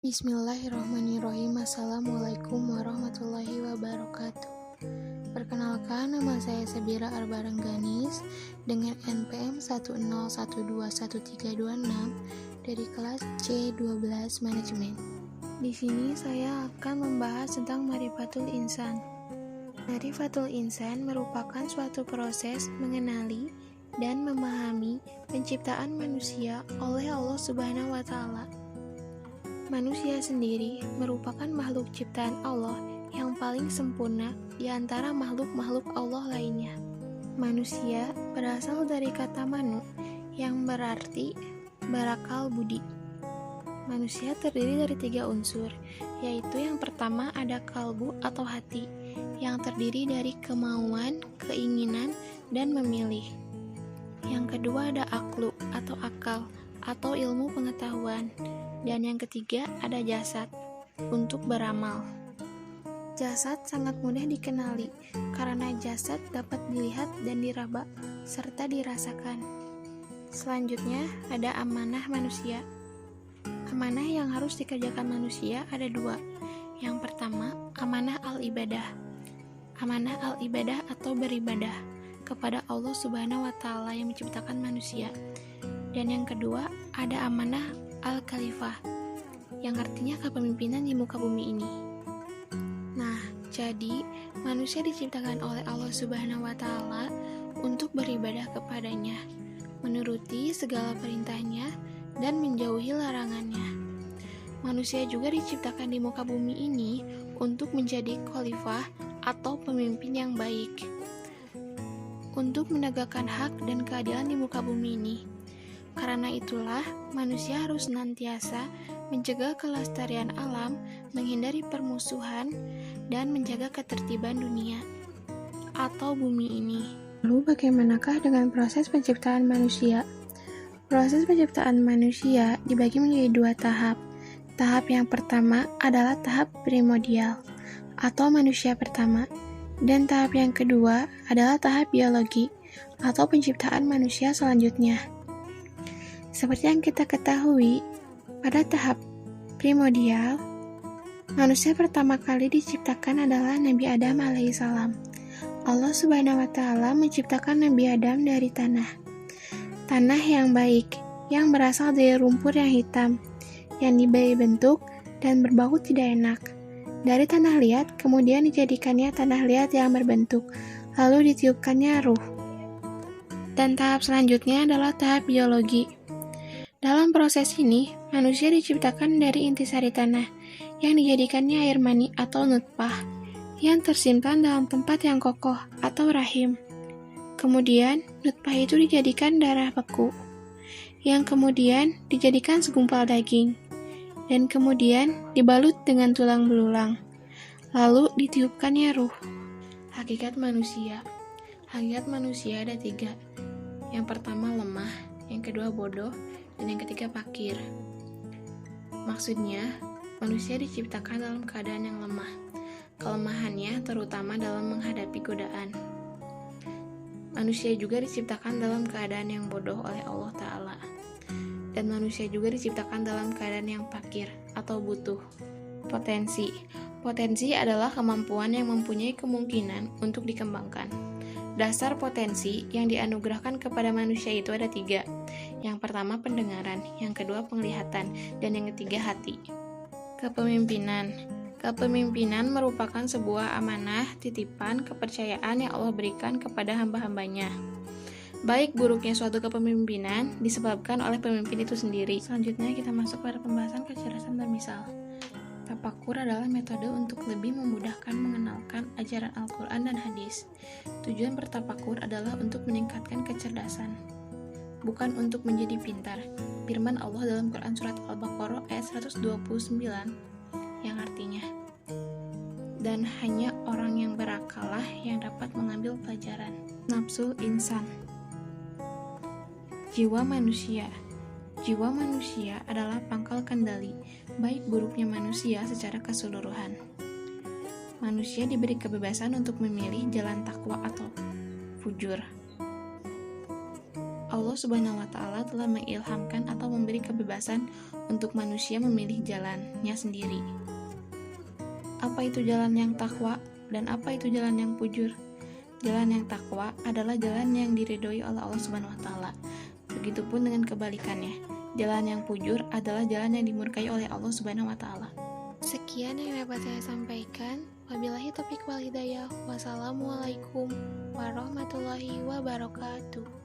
Bismillahirrahmanirrahim. Assalamualaikum warahmatullahi wabarakatuh. Perkenalkan, nama saya Sabira Arbarengganis dengan NPM 1012136 dari kelas C12 Manajemen. Di sini saya akan membahas tentang Ma'rifatul Insan. Ma'rifatul Insan merupakan suatu proses mengenali dan memahami penciptaan manusia oleh Allah Subhanahu wa Ta'ala. Manusia sendiri merupakan makhluk ciptaan Allah yang paling sempurna di antara makhluk-makhluk Allah lainnya. Manusia berasal dari kata manu yang berarti berakal budi. Manusia terdiri dari 3 unsur, yaitu yang pertama ada kalbu atau hati, yang terdiri dari kemauan, keinginan, dan memilih. Yang kedua ada aklu atau akal atau ilmu pengetahuan. Dan yang ketiga ada jasad untuk beramal. Jasad sangat mudah dikenali karena jasad dapat dilihat dan diraba serta dirasakan. Selanjutnya ada amanah manusia. Amanah yang harus dikerjakan manusia ada 2. Yang pertama amanah al-ibadah. Amanah al-ibadah atau beribadah kepada Allah Subhanahu wa Ta'ala yang menciptakan manusia. Dan yang kedua ada amanah al-khalifah, yang artinya kepemimpinan di muka bumi ini. Nah, jadi manusia diciptakan oleh Allah Subhanahu wa Ta'ala untuk beribadah kepadanya, menuruti segala perintahnya dan menjauhi larangannya. Manusia juga diciptakan di muka bumi ini untuk menjadi khalifah atau pemimpin yang baik, untuk menegakkan hak dan keadilan di muka bumi ini. Karena itulah, manusia harus senantiasa mencegah kelestarian alam, menghindari permusuhan, dan menjaga ketertiban dunia atau bumi ini. Lalu bagaimanakah dengan proses penciptaan manusia? Proses penciptaan manusia dibagi menjadi 2 tahap. Tahap yang pertama adalah tahap primordial atau manusia pertama, dan tahap yang kedua adalah tahap biologi atau penciptaan manusia selanjutnya. Seperti yang kita ketahui, pada tahap primordial, manusia pertama kali diciptakan adalah Nabi Adam alaihissalam. Allah Subhanahu wa Ta'ala menciptakan Nabi Adam dari tanah yang baik, yang berasal dari lumpur yang hitam, yang diberi bentuk dan berbau tidak enak. Dari tanah liat, kemudian dijadikannya tanah liat yang berbentuk, lalu ditiupkannya ruh. Dan tahap selanjutnya adalah tahap biologi. Dalam proses ini, manusia diciptakan dari intisari tanah yang dijadikannya air mani atau nutfah yang tersimpan dalam tempat yang kokoh atau rahim. Kemudian, nutfah itu dijadikan darah beku yang kemudian dijadikan segumpal daging dan kemudian dibalut dengan tulang belulang. Lalu ditiupkannya ruh. Hakikat manusia. Hakikat manusia ada 3. Yang pertama lemah, yang kedua bodoh, dan yang ketiga fakir. Maksudnya, manusia diciptakan dalam keadaan yang lemah. Kelemahannya terutama dalam menghadapi godaan. Manusia juga diciptakan dalam keadaan yang bodoh oleh Allah Ta'ala. Dan manusia juga diciptakan dalam keadaan yang fakir atau butuh. Potensi. Potensi adalah kemampuan yang mempunyai kemungkinan untuk dikembangkan. Dasar potensi yang dianugerahkan kepada manusia itu ada 3. Yang pertama pendengaran, yang kedua penglihatan, dan yang ketiga hati. Kepemimpinan. Kepemimpinan merupakan sebuah amanah, titipan, kepercayaan yang Allah berikan kepada hamba-hambanya. Baik buruknya suatu kepemimpinan disebabkan oleh pemimpin itu sendiri. Selanjutnya kita masuk pada pembahasan kecerdasan bermisal. Tapakur adalah metode untuk lebih memudahkan mengenalkan ajaran Al-Quran dan hadis. Tujuan bertapakur adalah untuk meningkatkan kecerdasan, bukan untuk menjadi pintar. Firman Allah dalam Quran Surat Al-Baqarah ayat 129 yang artinya, dan hanya orang yang berakallah yang dapat mengambil pelajaran. Nafsul insan. Jiwa manusia. Jiwa manusia adalah pangkal kendali baik buruknya manusia secara keseluruhan. Manusia diberi kebebasan untuk memilih jalan takwa atau fujur. Allah Subhanahu wa Ta'ala telah mengilhamkan atau memberi kebebasan untuk manusia memilih jalannya sendiri. Apa itu jalan yang takwa dan apa itu jalan yang fujur? Jalan yang takwa adalah jalan yang diridhoi oleh Allah Subhanahu wa Ta'ala. Begitupun dengan kebalikannya. Jalan yang fujur adalah jalan yang dimurkai oleh Allah Subhanahu wa Ta'ala. Sekian yang dapat saya sampaikan. Wabillahi taufiq wal hidayah. Wassalamualaikum warahmatullahi wabarakatuh.